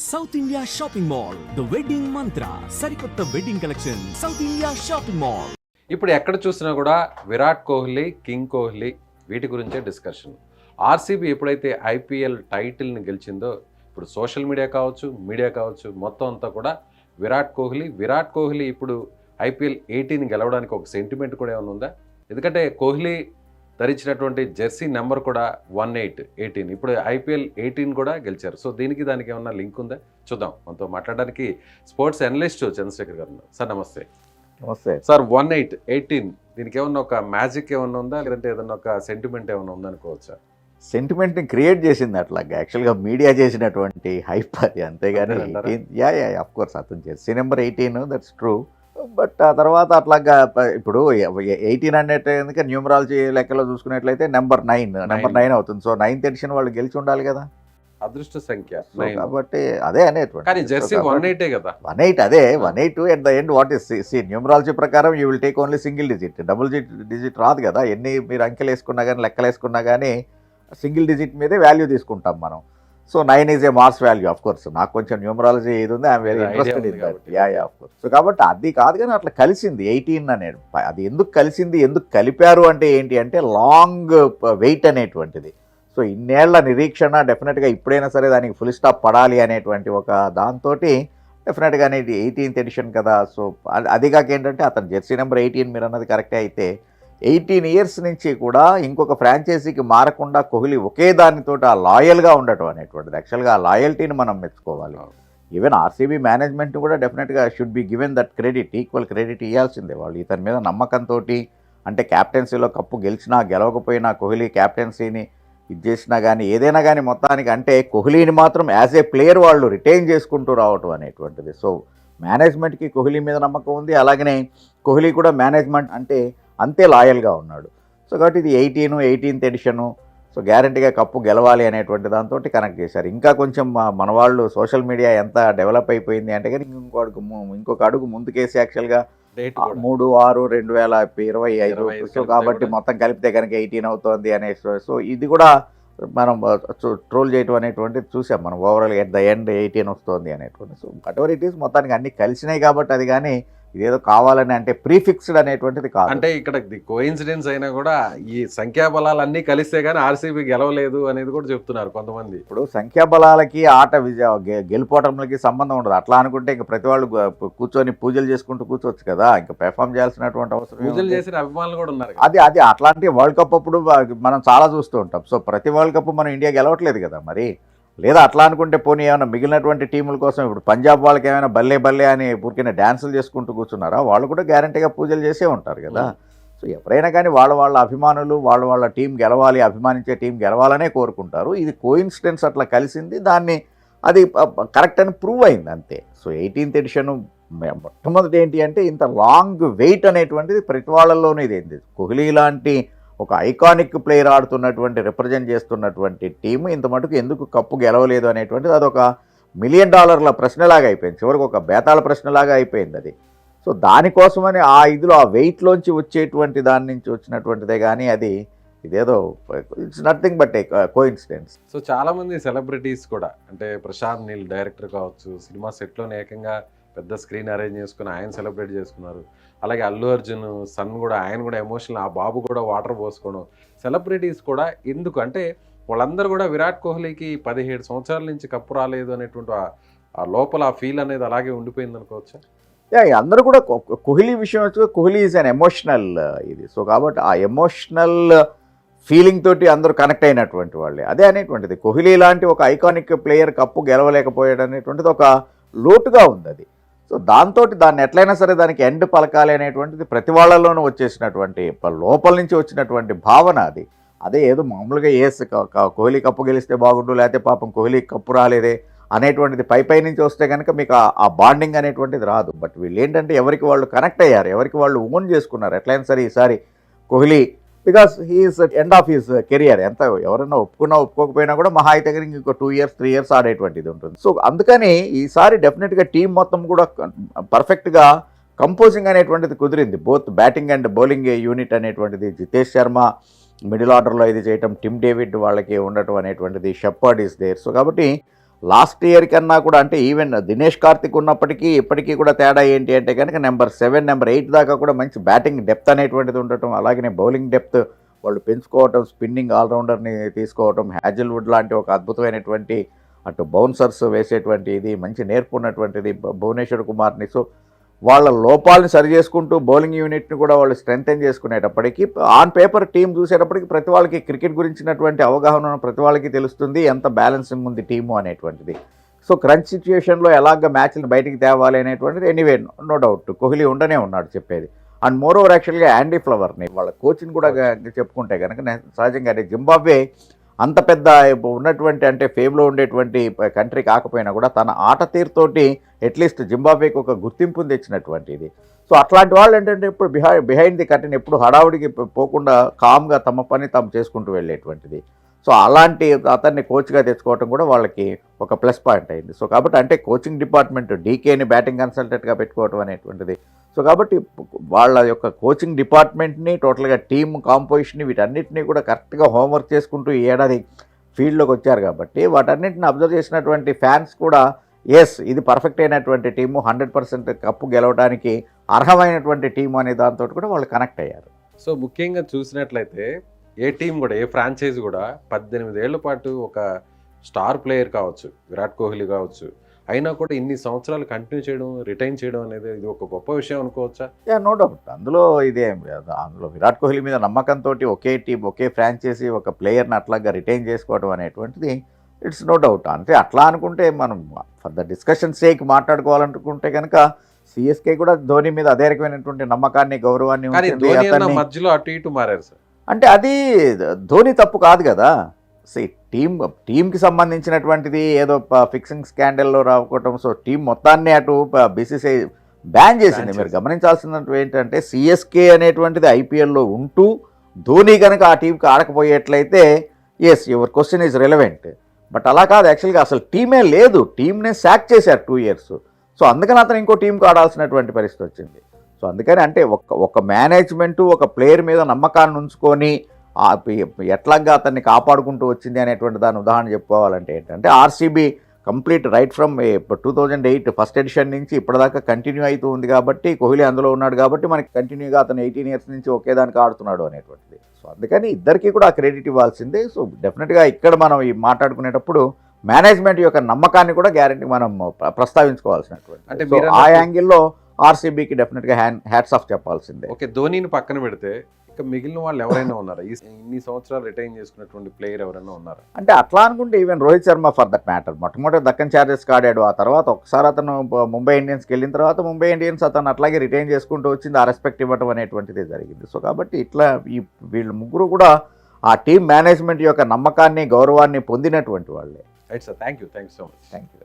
South India shopping mall the wedding మంత్ర సరికొత్త wedding collection south India shopping mall. ఇప్పుడు ఎక్కడ చూసినా కూడా విరాట్ కోహ్లీ, కింగ్ కోహ్లీ వీటి గురించే డిస్కషన్. ఆర్సీబీ ఎప్పుడైతే ఐపీఎల్ టైటిల్ని గెలిచిందో ఇప్పుడు సోషల్ మీడియా కావచ్చు మొత్తం అంతా కూడా విరాట్ కోహ్లీ ఇప్పుడు ఐపీఎల్ 18 గెలవడానికి ఒక సెంటిమెంట్ కూడా ఏమైనా ఉందా? ఎందుకంటే కోహ్లీ ధరించినటువంటి జెర్సీ నెంబర్ కూడా 18 ఇప్పుడు ఐపీఎల్ 18 కూడా గెలిచారు. సో దానికి ఏమన్నా లింక్ ఉందా చూద్దాం. మనతో మాట్లాడడానికి స్పోర్ట్స్ అనలిస్ట్ చంద్రశేఖర్ గారు ఉన్నారు. సార్ నమస్తే. నమస్తే సార్. 18 దీనికి ఏమన్నా ఒక మ్యాజిక్ ఏమన్నా ఉందా, లేదంటే ఏదన్నా ఒక సెంటిమెంట్ ఏమన్నా ఉందనుకోవచ్చా? సెంటిమెంట్ని క్రియేట్ చేసింది అట్లా యాక్చువల్గా మీడియా చేసినటువంటి హైప్ అది, అంతేగాని యా ఆఫ్ కోర్స్ అతను Jersey number 18 that's true. But ఆ తర్వాత అట్లాగా ఇప్పుడు 18 అంటే ఎందుకంటే న్యూమరాలజీ లెక్కలో చూసుకున్నట్లయితే నెంబర్ 9 అవుతుంది. సో 9th ఎడిషన్ వాళ్ళు గెలిచి ఉండాలి కదా, అదృష్ట సంఖ్య కాబట్టి అదే అనేటువంటి. కానీ జెర్సీ 18 కదా, 18 అదే 18 at the end what is numerology ప్రకారం you will take only single digit, double digit రాదు కదా. ఎన్ని మీరు అంకెలు వేసుకున్నా కానీ లెక్కలు వేసుకున్నా కానీ సింగిల్ డిజిట్ మీదే వాల్యూ తీసుకుంటాం మనం. So 9 is a Mars value. Of course నాకు కొంచెం న్యూమరాలజీ ఇది ఉంది, I'm very interested in that. Of course. So కాబట్టి అది కాదు కానీ అట్లా కలిసింది 18 అనేది. అది ఎందుకు కలిసింది, ఎందుకు కలిపారు అంటే ఏంటి అంటే లాంగ్ వెయిట్ అనేటువంటిది. సో ఇన్నేళ్ల నిరీక్షణ డెఫినెట్గా ఇప్పుడైనా సరే దానికి ఫుల్ స్టాప్ పడాలి అనేటువంటి ఒక దాంతో డెఫినెట్గా అనేది 18th ఎడిషన్ కదా. సో అది కాక ఏంటంటే అతను జెర్సీ నెంబర్ 18 మీరు అన్నది కరెక్టే. అయితే 18 ఇయర్స్ నుంచి కూడా ఇంకొక ఫ్రాంచైజీకి మారకుండా కోహ్లీ ఒకే దానితో ఆ లాయల్గా ఉండటం అనేటువంటిది, యాక్చువల్గా ఆ లాయల్టీని మనం మెచ్చుకోవాలి. ఈవెన్ ఆర్సీబీ మేనేజ్మెంట్ కూడా డెఫినెట్గా should be given that credit, equal credit ఇవ్వాల్సిందే. వాళ్ళు ఇతని మీద నమ్మకంతో, అంటే క్యాప్టెన్సీలో కప్పు గెలిచినా గెలవకపోయినా కోహ్లీ క్యాప్టెన్సీని ఇది చేసినా కానీ ఏదైనా కానీ మొత్తానికి అంటే కోహ్లీని మాత్రం యాజ్ ఏ ప్లేయర్ వాళ్ళు రిటైన్ చేసుకుంటూ రావటం అనేటువంటిది. సో మేనేజ్మెంట్కి కోహ్లీ మీద నమ్మకం ఉంది, అలాగనే కోహ్లీ కూడా మేనేజ్మెంట్ అంటే అంతే లాయల్గా ఉన్నాడు. సో కాబట్టి ఇది 18th ఎడిషను. సో గ్యారంటీగా కప్పు గెలవాలి అనేటువంటి దాంతో కనెక్ట్ చేశారు. ఇంకా కొంచెం మన వాళ్ళు సోషల్ మీడియా ఎంత డెవలప్ అయిపోయింది అంటే కానీ ఇంకొక అడుగు ముందుకేసి యాక్చువల్గా 3/6/2025. సో కాబట్టి మొత్తం కలిపితే కనుక 18 అవుతుంది అనే. సో ఇది కూడా మనం ట్రోల్ చేయటం అనేటువంటిది చూసాం మనం. ఓవరాల్గా ఎట్ ద ఎండ్ 18 వస్తుంది అనేటువంటి. So what ever it is మొత్తానికి అన్నీ కలిసినాయి కాబట్టి అది కానీ ఇదేదో కావాలని అంటే ప్రీఫిక్స్డ్ అనేటువంటిది కాదు. అంటే ఇక్కడ కోఇన్సిడెన్స్ అయినా కూడా ఈ సంఖ్యాబలాలు అన్నీ కలిస్తే కానీ ఆర్సీబీ గెలవలేదు అనేది కూడా చెప్తున్నారు కొంతమంది. ఇప్పుడు సంఖ్యాబలాలకి ఆట గెలుపోవటంలకి సంబంధం ఉండదు. అట్లా అనుకుంటే ఇంకా ప్రతి వాళ్ళు కూర్చొని పూజలు చేసుకుంటూ కూర్చోవచ్చు కదా, ఇంకా పెర్ఫామ్ చేయాల్సినటువంటి అవసరం. పూజలు చేసిన అభిమానులు కూడా ఉన్నారు. అది అట్లాంటి వరల్డ్ కప్ అప్పుడు మనం చాలా చూస్తూ ఉంటాం. సో ప్రతి వరల్డ్ కప్ మనం ఇండియా గెలవట్లేదు కదా మరి. లేదా అట్లా అనుకుంటే పోనీ ఏమైనా మిగిలినటువంటి టీముల కోసం ఇప్పుడు పంజాబ్ వాళ్ళకి ఏమైనా బల్లే అని ఊరికైనా డ్యాన్సులు చేసుకుంటూ కూర్చున్నారా? వాళ్ళు కూడా గ్యారంటీగా పూజలు చేసే ఉంటారు కదా. సో ఎవరైనా కానీ వాళ్ళ అభిమానులు వాళ్ళ టీం గెలవాలి, అభిమానించే టీం గెలవాలనే కోరుకుంటారు. ఇది కోఇన్సిడెన్స్ అట్లా కలిసింది, దాన్ని అది కరెక్ట్ అని ప్రూవ్ అయింది అంతే. సో 18th ఎడిషన్ మొట్టమొదటి ఏంటి అంటే ఇంత లాంగ్ వెయిట్ అనేటువంటిది ప్రతి వాళ్ళలోనూ ఇదేంటి. కోహ్లీ లాంటి ఒక ఐకానిక్ ప్లేయర్ ఆడుతున్నటువంటి రిప్రజెంట్ చేస్తున్నటువంటి టీము ఇంత మటుకు ఎందుకు కప్పు గెలవలేదు అనేటువంటిది అదొక $1 మిలియన్ ప్రశ్నలాగా అయిపోయింది. చివరికి ఒక బేతాళ ప్రశ్నలాగా అయిపోయింది అది. సో దానికోసమని ఆ ఇదిలో ఆ వెయిట్లోంచి వచ్చేటువంటి దాని నుంచి వచ్చినటువంటిదే కానీ అది ఇదేదో it's nothing but a coincidence. So చాలామంది సెలబ్రిటీస్ కూడా అంటే ప్రశాంత్ నీల్ డైరెక్టర్ కావచ్చు, సినిమా సెట్లోనే ఏకంగా పెద్ద స్క్రీన్ అరేంజ్ చేసుకుని ఆయన సెలబ్రేట్ చేసుకున్నారు. అలాగే అల్లు అర్జున్ సన్ కూడా ఆయన కూడా ఎమోషనల్, ఆ బాబు కూడా వాటర్ పోసుకోవడం. సెలబ్రిటీస్ కూడా ఎందుకు అంటే వాళ్ళందరూ కూడా విరాట్ కోహ్లీకి 17 సంవత్సరాల నుంచి కప్పు రాలేదు అనేటువంటి ఆ లోపల ఆ ఫీల్ అనేది అలాగే ఉండిపోయింది అనుకోవచ్చా? అందరూ కూడా కోహ్లీ విషయం వచ్చి కోహ్లీ ఈజ్ అన్ ఎమోషనల్ ఇది. సో కాబట్టి ఆ ఎమోషనల్ ఫీలింగ్ తోటి అందరూ కనెక్ట్ అయినటువంటి వాళ్ళే. అదే అనేటువంటిది కోహ్లీ లాంటి ఒక ఐకానిక్ ప్లేయర్ కప్పు గెలవలేకపోయాడు అనేటువంటిది ఒక లోటుగా ఉంది అది. సో దాన్ని ఎట్లయినా సరే దానికి ఎండ్ పలకాలి అనేటువంటిది ప్రతి వాళ్ళలోనూ వచ్చేసినటువంటి లోపల నుంచి వచ్చినటువంటి భావన అది. అదే ఏదో మామూలుగా కోహ్లీ కప్పు గెలిస్తే బాగుండు, లేకపోతే పాపం కోహ్లీ కప్పు రాలేదే అనేటువంటిది పై నుంచి వస్తే కనుక మీకు ఆ బాండింగ్ అనేటువంటిది రాదు. బట్ వీళ్ళు ఏంటంటే ఎవరికి వాళ్ళు కనెక్ట్ అయ్యారు, ఎవరికి వాళ్ళు ఓన్ చేసుకున్నారు. ఎట్లయినా సరే ఈసారి Kohli because he's end of his career. ఎంత ఎవరైనా ఒప్పుకోకపోయినా కూడా మహా అయితే ఇంకో 2 years 3 years ఆడేటువంటిది ఉంటుంది. సో అందుకని ఈసారి డెఫినెట్గా టీం మొత్తం కూడా పర్ఫెక్ట్గా కంపోజింగ్ అనేటువంటిది కుదిరింది. Both batting and bowling unit అనేటువంటిది జితేష్ శర్మ మిడిల్ ఆర్డర్లో ఇది చేయటం, టిమ్ డేవిడ్ వాళ్ళకి ఉండటం అనేటువంటిది, షెపర్డ్ ఈస్ దేర్. సో కాబట్టి లాస్ట్ ఇయర్ కన్నా కూడా అంటే ఈవెన్ దినేష్ కార్తిక్ ఉన్నప్పటికీ ఇప్పటికీ కూడా తేడా ఏంటి అంటే కనుక నెంబర్ 7, నెంబర్ 8 దాకా కూడా మంచి బ్యాటింగ్ డెప్త్ అనేటువంటిది ఉండటం, అలాగనే బౌలింగ్ డెప్త్ వాళ్ళు పెంచుకోవటం, స్పిన్నింగ్ ఆల్రౌండర్ని తీసుకోవటం, హ్యాజిల్వుడ్ లాంటి ఒక అద్భుతమైనటువంటి అటు బౌన్సర్స్ వేసేటువంటి ఇది మంచి నేర్పు ఉన్నటువంటిది భువనేశ్వర్ కుమార్ని. సో వాళ్ళ లోపాలని సరి చేసుకుంటూ బౌలింగ్ యూనిట్ని కూడా వాళ్ళు స్ట్రెంగ్తెన్ చేసుకునేటప్పటికీ ఆన్ పేపర్ టీం చూసేటప్పటికి ప్రతి వాళ్ళకి క్రికెట్ గురించినటువంటి అవగాహన ప్రతి వాళ్ళకి తెలుస్తుంది ఎంత బ్యాలెన్సింగ్ ఉంది టీము అనేటువంటిది. సో క్రంచ్ సిచ్యుయేషన్లో ఎలాగ మ్యాచ్ని బయటికి తేవాలి అనేటువంటిది ఎనీవే నో డౌట్ కోహ్లీ ఉండనే ఉన్నాడు చెప్పేది. అండ్ మోర్ ఓవర్ యాక్చువల్గా యాండీ ఫ్లవర్ని వాళ్ళ కోచ్ని కూడా చెప్పుకుంటే కనుక సహజంగా అంటే జింబాబ్వే అంత పెద్ద ఉన్నటువంటి అంటే ఫేమ్లో ఉండేటువంటి కంట్రీ కాకపోయినా కూడా తన ఆట తీరుతోటి అట్లీస్ట్ జింబాబ్వేకి ఒక గుర్తింపుని తెచ్చినటువంటిది. సో అట్లాంటి వాళ్ళు ఏంటంటే ఇప్పుడు బిహైండ్ ది కర్టెన్ ఎప్పుడు హడావుడికి పోకుండా కామ్గా తమ పని తాము చేసుకుంటూ వెళ్ళేటువంటిది. సో అలాంటి అతన్ని కోచ్గా తెచ్చుకోవటం కూడా వాళ్ళకి ఒక ప్లస్ పాయింట్ అయింది. సో కాబట్టి అంటే కోచింగ్ డిపార్ట్మెంట్ డీకేని బ్యాటింగ్ కన్సల్టెంట్గా పెట్టుకోవటం అనేటువంటిది. సో కాబట్టి వాళ్ళ యొక్క కోచింగ్ డిపార్ట్మెంట్ని టోటల్గా టీమ్ కాంపోజిషన్ని వీటన్నిటిని కూడా కరెక్ట్గా హోంవర్క్ చేసుకుంటూ ఈ ఏడాది ఫీల్డ్లోకి వచ్చారు కాబట్టి వాటన్నిటిని అబ్జర్వ్ చేసినటువంటి ఫ్యాన్స్ కూడా ఎస్ ఇది పర్ఫెక్ట్ అయినటువంటి టీము, 100% కప్పు గెలవడానికి అర్హమైనటువంటి టీము అనే దాంతో కూడా వాళ్ళు కనెక్ట్ అయ్యారు. సో ముఖ్యంగా చూసినట్లయితే ఏ టీం కూడా ఏ ఫ్రాంచైజ్ కూడా 18 ఏళ్ల పాటు ఒక స్టార్ ప్లేయర్ కావచ్చు, విరాట్ కోహ్లీ కావచ్చు, అయినా కూడా ఇన్ని సంవత్సరాలు కంటిన్యూ చేయడం, రిటైన్ చేయడం అనేది ఇది ఒక గొప్ప విషయం అనుకోవచ్చా? నో డౌట్ అందులో అందులో విరాట్ కోహ్లీ మీద నమ్మకంతో ఒకే టీం ఒకే ఫ్రాంచైజీ ఒక ప్లేయర్ని అట్లాగా రిటైన్ చేసుకోవడం అనేటువంటిది ఇట్స్ నో డౌట్. అంటే అట్లా అనుకుంటే మనం ఫర్ ద డిస్కషన్ సేక్ మాట్లాడుకోవాలనుకుంటే కనుక సిఎస్కే కూడా ధోని మీద అదే రకమైనటువంటి నమ్మకాన్ని గౌరవాన్ని మధ్యలో అటు ఇటు మారారు సార్. అంటే అది ధోని తప్పు కాదు కదా. టీంకి సంబంధించినటువంటిది ఏదో ఫిక్సింగ్ స్కాండల్లో రావటం. సో టీం మొత్తాన్ని అటు బీసీసీఐ బ్యాన్ చేసింది. మీరు గమనించాల్సినటువంటి ఏంటంటే సిఎస్కే అనేటువంటిది ఐపీఎల్లో ఉంటూ ధోని కనుక ఆ టీంకి ఆడకపోయేట్లయితే yes your question is relevant. But అలా కాదు, యాక్చువల్గా అసలు టీమే లేదు, టీంనే సాక్ చేశారు 2 years. సో అందుకని అతను ఇంకో టీంకి ఆడాల్సినటువంటి పరిస్థితి వచ్చింది. సో అందుకని అంటే ఒక మేనేజ్మెంటు ఒక ప్లేయర్ మీద నమ్మకాన్ని ఉంచుకొని ఎట్లాగా అతన్ని కాపాడుకుంటూ వచ్చింది అనేటువంటి దాని ఉదాహరణ చెప్పుకోవాలంటే ఏంటంటే RCB complete right from 2008 first edition నుంచి ఇప్పటిదాకా కంటిన్యూ అవుతూ ఉంది కాబట్టి కోహ్లీ అందులో ఉన్నాడు కాబట్టి మనకి కంటిన్యూగా అతను 18 years నుంచి ఒకే దానికి ఆడుతున్నాడు అనేటువంటిది. సో అందుకని ఇద్దరికీ కూడా ఆ క్రెడిట్ ఇవ్వాల్సిందే. సో డెఫినెట్గా ఇక్కడ మనం ఈ మాట్లాడుకునేటప్పుడు మేనేజ్మెంట్ యొక్క నమ్మకాన్ని కూడా గ్యారెంటీ మనం ప్రస్తావించుకోవాల్సినటువంటి అంటే ఆ యాంగిల్లో ఆర్సీబీకి డెఫినెట్గా హ్యాట్స్ ఆఫ్ చెప్పాల్సిందే. ఓకే, ధోనిని పక్కన పెడితే ఇక మిగిలిన వాళ్ళు ఎవరైనా ఉన్నారా ఇన్ని సంవత్సరాలు రిటైన్ చేసుకున్నటువంటి ప్లేయర్ ఎవరైనా ఉన్నారా? అంటే అట్లా అనుకుంటే even Rohit Sharma for that matter మొట్టమొదటి దక్కన్ చార్జర్స్కి ఆడాడు. ఆ తర్వాత ఒకసారి అతను ముంబై ఇండియన్స్కి వెళ్ళిన తర్వాత ముంబై ఇండియన్స్ అతను అట్లాగే రిటైన్ చేసుకుంటూ వచ్చింది, ఆ రెస్పెక్ట్ ఇవ్వటం అనేటువంటిది జరిగింది. సో కాబట్టి ఇట్లా వీళ్ళు ముగ్గురు కూడా ఆ టీం మేనేజ్మెంట్ యొక్క నమ్మకాన్ని గౌరవాన్ని పొందినటువంటి వాళ్ళే. Right sir, thank you so much. Thank you.